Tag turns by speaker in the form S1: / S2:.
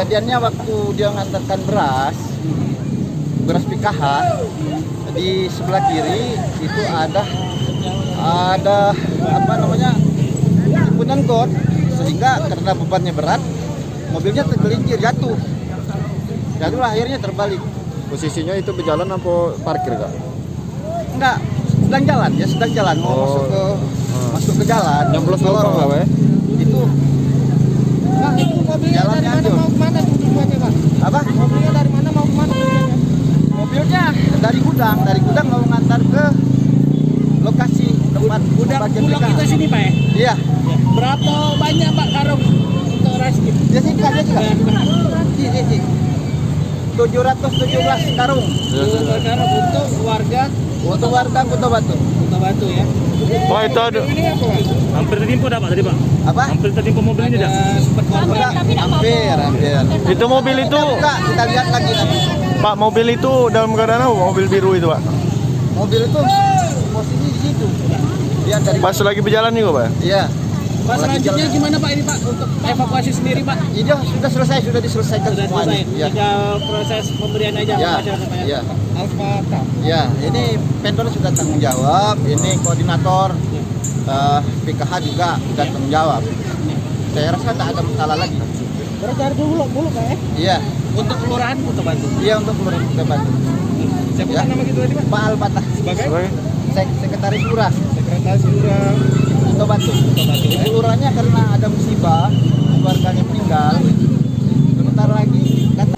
S1: kejadiannya waktu dia mengantarkan beras PKH di sebelah kiri itu ada apa namanya timbunan got, sehingga karena bebannya berat mobilnya tergelincir jatuh akhirnya terbalik.
S2: Posisinya itu berjalan apa parkir kak?
S1: Enggak, sedang jalan mau masuk ke jalan.
S2: Nyoblos lorong lah Pak.
S1: Itu
S3: Pak, itu mobilnya dari mana mau kemana tujuannya Pak?
S1: apa?
S3: Mobilnya dari mana mau kemana tujuannya?
S1: Mobilnya dari gudang mau ngantar ke lokasi tempat
S3: Gudang
S1: pembagian
S3: Bulog
S1: PKH.
S3: kita sini Pak ya?
S1: Iya.
S3: Berapa banyak Pak karung untuk raskin?
S1: Dia sih aja juga. Sih. 717 karung.
S3: Karung untuk warga
S1: Untuk warga Kota Batu.
S3: Kota Batu ya.
S2: Pak itu ada.
S3: Ini apa Pak?
S4: Hampir tertimpa dah Pak tadi Pak.
S1: Apa?
S4: Hampir tertimpa mobil ini dah.
S3: Sempat korban.
S1: Hampir.
S2: Itu mobil itu,
S1: Enggak, kita lihat lagi nanti.
S2: Pak, mobil itu dalam keadaan apa? Mobil biru itu Pak.
S1: Mobil itu posisi di situ. Dia dari
S2: Pas lagi berjalan juga Pak.
S1: Iya.
S3: Pak, selanjutnya gimana Pak ini Pak untuk evakuasi sendiri Pak?
S1: Ini sudah diselesaikan
S3: Sudah
S1: semua.
S3: selesai.
S1: Iya.
S3: Tinggal proses pemberian aja
S1: Ya,
S3: masyarakat Pak ya.
S1: ya.
S3: Alfata.
S1: Ya, ini vendor sudah tanggung jawab, ini koordinator PKH juga sudah tanggung jawab. Saya rasa tak ada masalah lagi.
S3: Berarti dulu Pak ya?
S1: Iya,
S3: Untuk kelurahan Kota Batu.
S1: iya untuk kelurahan Kota Batu.
S3: Siapa
S1: Ya.
S3: nama gitu tadi Pak?
S1: Pak Alfatah,
S3: Sebagai
S1: sekretaris lurah
S3: Sekretaris Lurah
S1: Kota Batu.
S3: Kota Batu ya.
S1: Kelurahannya karena ada musibah, keluarganya meninggal. Sebentar lagi kata